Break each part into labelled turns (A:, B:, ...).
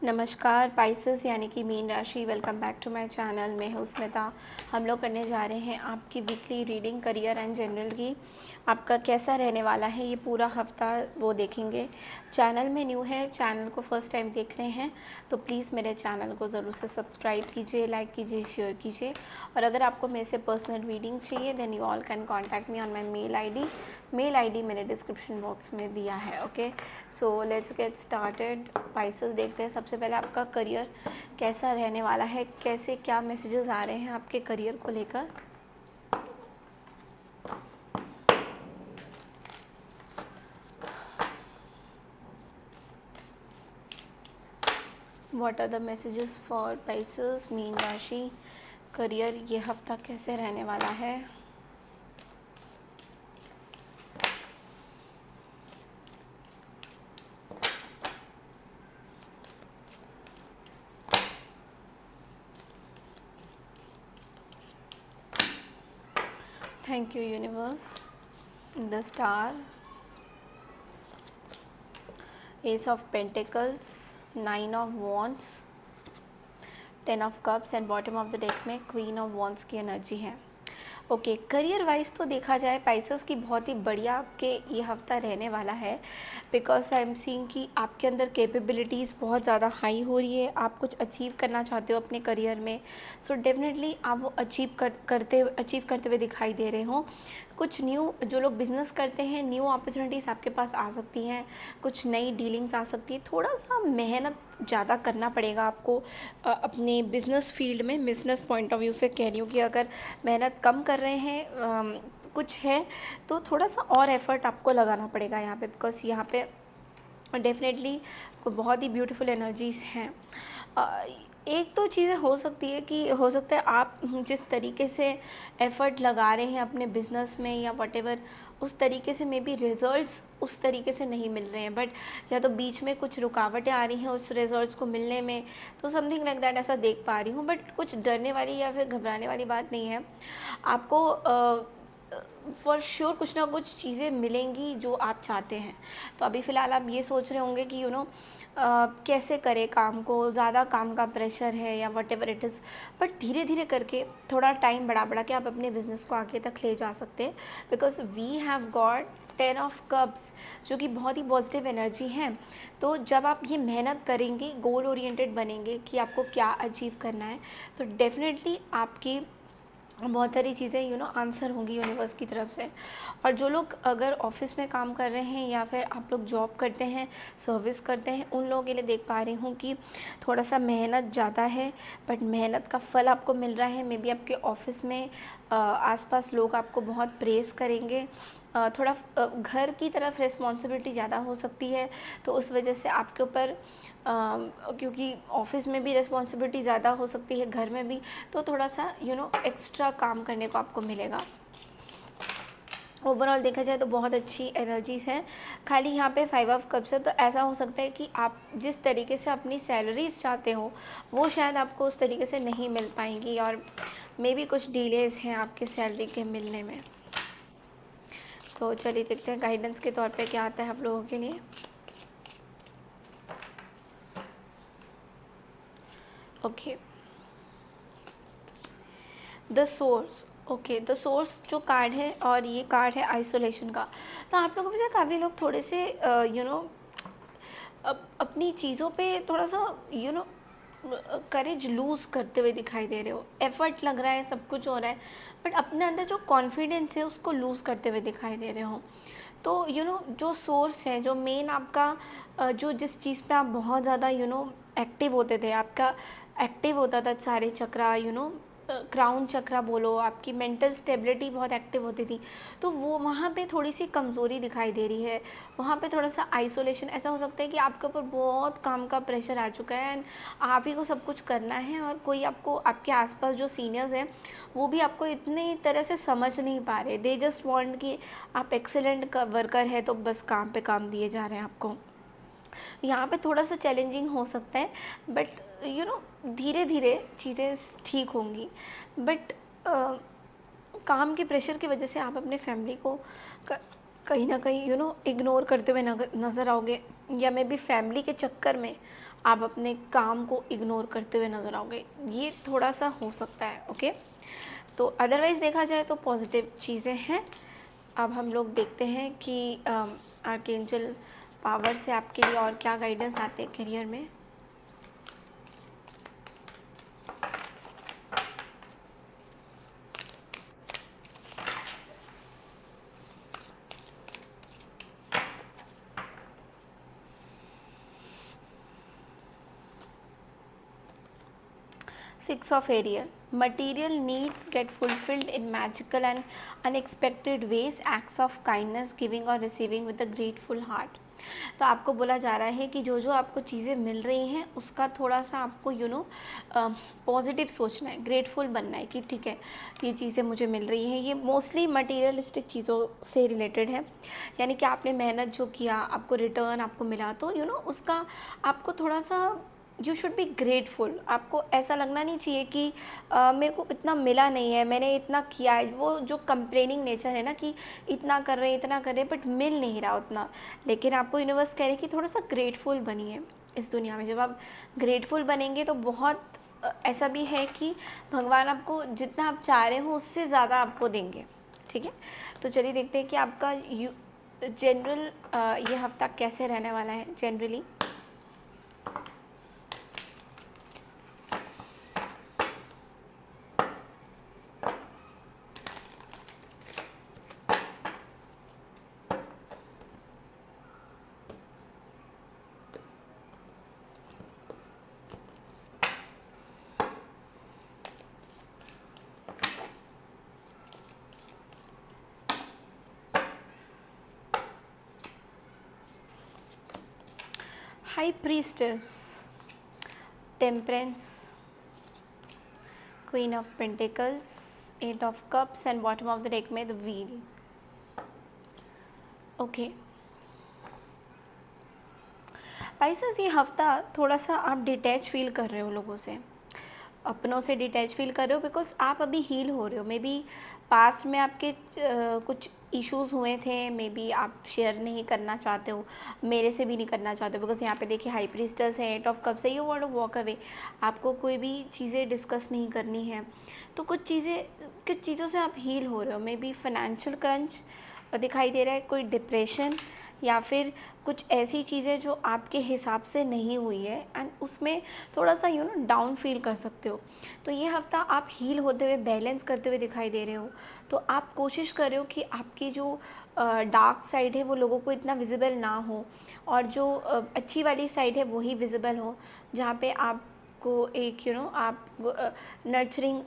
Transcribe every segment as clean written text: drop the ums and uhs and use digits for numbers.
A: नमस्कार पाइसेस यानी कि मीन राशि। Welcome back to my channel. मैं हूँ स्मिता। हम लोग करने जा रहे हैं आपकी weekly reading career and general की। आपका कैसा रहने वाला है ये पूरा हफ्ता वो देखेंगे। चैनल में न्यू है, चैनल को फर्स्ट टाइम देख रहे हैं तो प्लीज़ मेरे चैनल को ज़रूर से सब्सक्राइब कीजिए, लाइक कीजिए, शेयर कीजिए। और अगर आपको मेरे से पर्सनल रीडिंग चाहिए then you all can contact me on my mail ID मैंने डिस्क्रिप्शन बॉक्स में दिया है। Okay, so let's get started. Pisces देखते हैं सबसे पहले आपका करियर कैसा रहने वाला है, कैसे क्या मैसेजेस आ रहे हैं आपके करियर को लेकर। What are the messages for Pisces मीन राशि करियर ये हफ्ता कैसे रहने वाला है। Thank you universe. The star, ace of pentacles, 9 of wands, 10 of cups and bottom of the deck में क्वीन ऑफ वॉन्ड्स की एनर्जी है। ओके, करियर वाइज तो देखा जाए पाइसेस की बहुत ही बढ़िया आपके ये हफ्ता रहने वाला है। बिकॉज आई एम सीइंग कि आपके अंदर कैपेबिलिटीज़ बहुत ज़्यादा हाई हो रही है। आप कुछ अचीव करना चाहते हो अपने करियर में, सो डेफिनेटली आप वो अचीव करते हुए दिखाई दे रहे हो। कुछ न्यू जो लोग बिज़नेस करते हैं, न्यू अपॉर्चुनिटीज़ आपके पास आ सकती हैं, कुछ नई डीलिंग्स आ सकती है। थोड़ा सा मेहनत ज़्यादा करना पड़ेगा आपको अपने बिज़नेस फील्ड में। बिज़नेस पॉइंट ऑफ व्यू से कह रही हूँ कि अगर मेहनत कम कर रहे हैं कुछ है तो थोड़ा सा और एफ़र्ट आपको लगाना पड़ेगा यहाँ पे। बिकॉज यहाँ पे डेफिनेटली बहुत ही ब्यूटीफुल एनर्जीज़ हैं। एक तो चीज़ें हो सकती है कि हो सकता है आप जिस तरीके से एफ़र्ट लगा रहे हैं अपने बिज़नेस में या वटेवर, उस तरीके से मे बी रिज़ल्ट्स उस तरीके से नहीं मिल रहे हैं, बट या तो बीच में कुछ रुकावटें आ रही हैं उस रिज़ल्ट्स को मिलने में, तो समथिंग लाइक दैट ऐसा देख पा रही हूँ। बट कुछ डरने वाली या फिर घबराने वाली बात नहीं है। आपको फॉर श्योर कुछ ना कुछ चीज़ें मिलेंगी जो आप चाहते हैं। तो अभी फ़िलहाल आप ये सोच रहे होंगे कि कैसे करें काम को, ज़्यादा काम का प्रेशर है या what ever it is, but धीरे धीरे करके थोड़ा टाइम बढ़ा बढ़ा के आप अपने बिज़नेस को आगे तक ले जा सकते हैं। Because we have got 10 of cups जो कि बहुत ही पॉजिटिव एनर्जी है। तो जब आप ये मेहनत करेंगे, गोल ओरिएंटेड बनेंगे कि आपको क्या अचीव करना है, तो डेफिनेटली आपकी बहुत सारी चीज़ें आंसर होंगी यूनिवर्स की तरफ से। और जो लोग अगर ऑफिस में काम कर रहे हैं या फिर आप लोग जॉब करते हैं, सर्विस करते हैं, उन लोगों के लिए देख पा रही हूँ कि थोड़ा सा मेहनत ज़्यादा है, बट मेहनत का फल आपको मिल रहा है। मे बी आपके ऑफिस में आसपास लोग आपको बहुत प्रेज़ करेंगे। थोड़ा घर की तरफ रिस्पॉन्सिबिलिटी ज़्यादा हो सकती है, तो उस वजह से आपके ऊपर क्योंकि ऑफिस में भी रिस्पॉन्सिबिलिटी ज़्यादा हो सकती है, घर में भी, तो थोड़ा सा एक्स्ट्रा काम करने को आपको मिलेगा। ओवरऑल देखा जाए तो बहुत अच्छी एनर्जीज़ हैं। खाली यहाँ पे 5 ऑफ कप्स है, तो ऐसा हो सकता है कि आप जिस तरीके से अपनी सैलरीज चाहते हो वो शायद आपको उस तरीके से नहीं मिल पाएंगी, और मे बी कुछ डिलेज़ हैं आपके सैलरी के मिलने में। तो चलिए देखते हैं गाइडेंस के तौर पे क्या आता है आप लोगों के लिए। Okay, the source. Okay, the source जो कार्ड है, और ये कार्ड है आइसोलेशन का। तो आप लोगों में से काफ़ी लोग थोड़े से अपनी चीज़ों पे थोड़ा सा करेज लूज़ करते हुए दिखाई दे रहे हो। एफ़र्ट लग रहा है, सब कुछ हो रहा है, बट अपने अंदर जो कॉन्फिडेंस है उसको लूज़ करते हुए दिखाई दे रहे हो। तो जो सोर्स है, जो मेन आपका जो जिस चीज़ पे आप बहुत ज़्यादा एक्टिव होते थे, आपका एक्टिव होता था सारे चक्रा, क्राउन चक्रा बोलो, आपकी मेंटल स्टेबिलिटी बहुत एक्टिव होती थी, तो वो वहाँ पे थोड़ी सी कमज़ोरी दिखाई दे रही है। वहाँ पे थोड़ा सा आइसोलेशन, ऐसा हो सकता है कि आपके ऊपर बहुत काम का प्रेशर आ चुका है एंड आप ही को सब कुछ करना है, और कोई आपको, आपके आसपास जो सीनियर्स हैं वो भी आपको इतनी तरह से समझ नहीं पा रहे। दे जस्ट वांट कि आप एक्सेलेंट वर्कर है, तो बस काम पे काम दिए जा रहे हैं आपको। यहाँ पे थोड़ा सा चैलेंजिंग हो सकता है, बट धीरे धीरे चीज़ें ठीक होंगी। बट काम के प्रेशर की वजह से आप अपने फैमिली को कहीं ना कहीं इग्नोर करते हुए नज़र आओगे, या मे बी फैमिली के चक्कर में आप अपने काम को इग्नोर करते हुए नज़र आओगे, ये थोड़ा सा हो सकता है। ओके, तो अदरवाइज़ देखा जाए तो पॉजिटिव चीज़ें हैं। अब हम लोग देखते हैं कि आर्कएंजल पावर से आपके लिए और क्या गाइडेंस आते हैं करियर में। Six of Ariel. Material needs get fulfilled in magical and unexpected ways. Acts of kindness, giving or receiving with a grateful heart. तो आपको बोला जा रहा है कि जो जो आपको चीज़ें मिल रही हैं उसका थोड़ा सा आपको पॉजिटिव सोचना है, ग्रेटफुल बनना है कि ठीक है ये चीज़ें मुझे मिल रही हैं। ये मोस्टली मटीरियलिस्टिक चीज़ों से रिलेटेड है, यानी कि आपने मेहनत जो किया आपको रिटर्न आपको मिला, तो उसका आपको थोड़ा सा यू शुड बी ग्रेटफुल। आपको ऐसा लगना नहीं चाहिए कि मेरे को इतना मिला नहीं है, मैंने इतना किया है। वो जो कंप्लेनिंग नेचर है ना कि इतना कर रहे इतना कर रहे बट मिल नहीं रहा उतना, लेकिन आपको यूनिवर्स कह रहे कि थोड़ा सा ग्रेटफुल बनिए इस दुनिया में। जब आप ग्रेटफुल बनेंगे तो बहुत ऐसा भी है कि भगवान आपको जितना आप चाह रहे हो उससे ज़्यादा आपको देंगे। ठीक है, तो चलिए देखते हैं कि आपका जनरल ये हफ्ता कैसे रहने वाला है generally. High Priestess, Temperance, Queen of Pentacles, Eight of Cups and bottom of the deck में the Wheel. ओके पाइसेस, ये हफ्ता थोड़ा सा आप डिटैच फील कर रहे हो लोगों से, अपनों से डिटैच फील कर रहे हो, बिकॉज आप अभी हील हो रहे हो। मे बी पास्ट में आपके कुछ इश्यूज़ हुए थे, मे बी आप शेयर नहीं करना चाहते हो, मेरे से भी नहीं करना चाहते हो, बिकॉज यहाँ पे देखिए हाई प्रीस्टस है, एट ऑफ कप्स है, you want to walk away. आपको कोई भी चीज़ें डिस्कस नहीं करनी है, तो कुछ चीज़ों से आप हील हो रहे हो। मे बी फाइनेंशियल क्रंच दिखाई दे रहा है, कोई डिप्रेशन या फिर कुछ ऐसी चीज़ें जो आपके हिसाब से नहीं हुई है एंड उसमें थोड़ा सा डाउन फील कर सकते हो। तो ये हफ्ता आप हील होते हुए बैलेंस करते हुए दिखाई दे रहे हो। तो आप कोशिश कर रहे हो कि आपकी जो डार्क साइड है वो लोगों को इतना विजिबल ना हो, और जो अच्छी वाली साइड है वही विजिबल हो, जहाँ पे आपको एक आप नर्चरिंग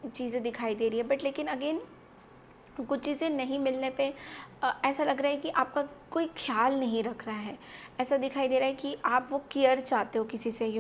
A: चीज़ें दिखाई दे रही है। बट लेकिन अगेन कुछ चीज़ें नहीं मिलने पे ऐसा लग रहा है कि आपका कोई ख्याल नहीं रख रहा है। ऐसा दिखाई दे रहा है कि आप वो केयर चाहते हो किसी से,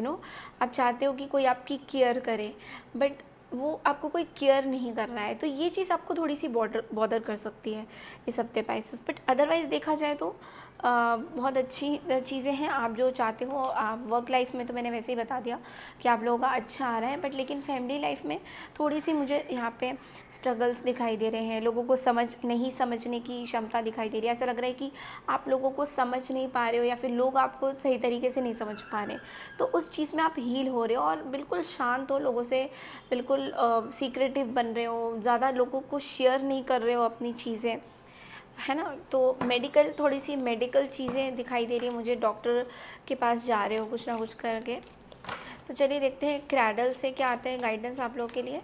A: आप चाहते हो कि कोई आपकी केयर करे, बट वो आपको कोई केयर नहीं कर रहा है। तो ये चीज़ आपको थोड़ी सी बॉदर कर सकती है इस हफ्ते पाइसेस। बट अदरवाइज़ देखा जाए तो बहुत अच्छी चीज़ें हैं। आप जो चाहते हो वर्क लाइफ में तो मैंने वैसे ही बता दिया कि आप लोगों का अच्छा आ रहा है, बट लेकिन फैमिली लाइफ में थोड़ी सी मुझे यहाँ पे स्ट्रगल्स दिखाई दे रहे हैं। लोगों को नहीं समझने की क्षमता दिखाई दे रही है। ऐसा लग रहा है कि आप लोगों को समझ नहीं पा रहे हो, या फिर लोग आपको सही तरीके से नहीं समझ पा रहे। तो उस चीज़ में आप हील हो रहे हो और बिल्कुल शांत हो, लोगों से बिल्कुल सीक्रेटिव बन रहे हो, ज़्यादा लोगों को शेयर नहीं कर रहे हो अपनी चीज़ें, है ना। तो थोड़ी सी मेडिकल चीज़ें दिखाई दे रही है मुझे, डॉक्टर के पास जा रहे हो कुछ ना कुछ करके। तो चलिए देखते हैं क्रैडल से क्या आते हैं गाइडेंस आप लोगों के लिए।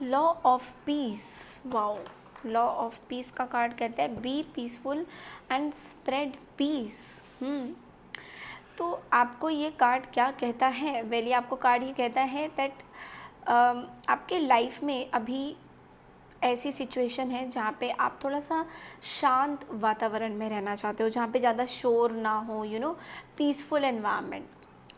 A: Law of peace, wow. Law of peace का कार्ड कहता है be peaceful and spread peace. तो आपको ये कार्ड क्या कहता है? वेली आपको कार्ड ये कहता है दैट आपके लाइफ में अभी ऐसी सिचुएशन है जहाँ पे आप थोड़ा सा शांत वातावरण में रहना चाहते हो, जहाँ पे ज़्यादा शोर ना हो, पीसफुल एनवायरनमेंट।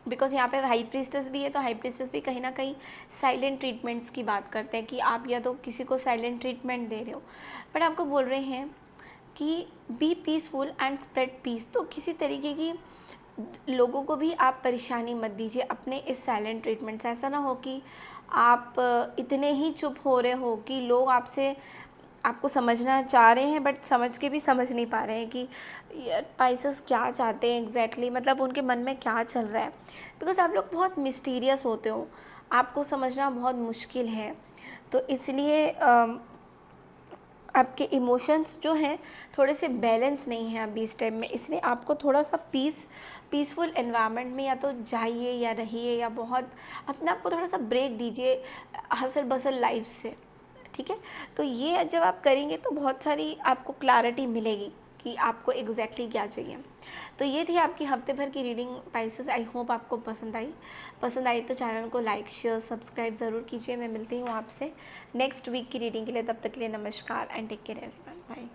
A: बिकॉज यहाँ पे हाई प्रीस्टेस भी है, तो हाई प्रीस्टेस भी कहीं ना कहीं साइलेंट ट्रीटमेंट्स की बात करते हैं कि आप या तो किसी को साइलेंट ट्रीटमेंट दे रहे हो, बट आपको बोल रहे हैं कि be peaceful and spread peace. तो किसी तरीके की लोगों को भी आप परेशानी मत दीजिए अपने इस साइलेंट ट्रीटमेंट से। ऐसा ना हो कि आप इतने ही चुप हो रहे हो कि लोग आपसे आपको समझना चाह रहे हैं बट समझ के भी समझ नहीं पा रहे हैं कि यार पाइसेस क्या चाहते हैं एग्जैक्टली, मतलब उनके मन में क्या चल रहा है। बिकॉज़ आप लोग बहुत मिस्टीरियस होते हो, आपको समझना बहुत मुश्किल है। तो इसलिए आपके इमोशंस जो हैं थोड़े से बैलेंस नहीं हैं अभी इस टाइम में, इसलिए आपको थोड़ा सा पीसफुल एनवायरनमेंट में या तो जाइए या रहिए, या बहुत अपने आप को थोड़ा सा ब्रेक दीजिए हसल बसल लाइफ से। ठीक है, तो ये जब आप करेंगे तो बहुत सारी आपको क्लैरिटी मिलेगी कि आपको एग्जैक्टली क्या चाहिए। तो ये थी आपकी हफ्ते भर की रीडिंग पाइसेस। आई होप आपको पसंद आई तो चैनल को लाइक शेयर सब्सक्राइब ज़रूर कीजिए। मैं मिलती हूँ आपसे नेक्स्ट वीक की रीडिंग के लिए। तब तक के लिए नमस्कार and take care everyone, bye.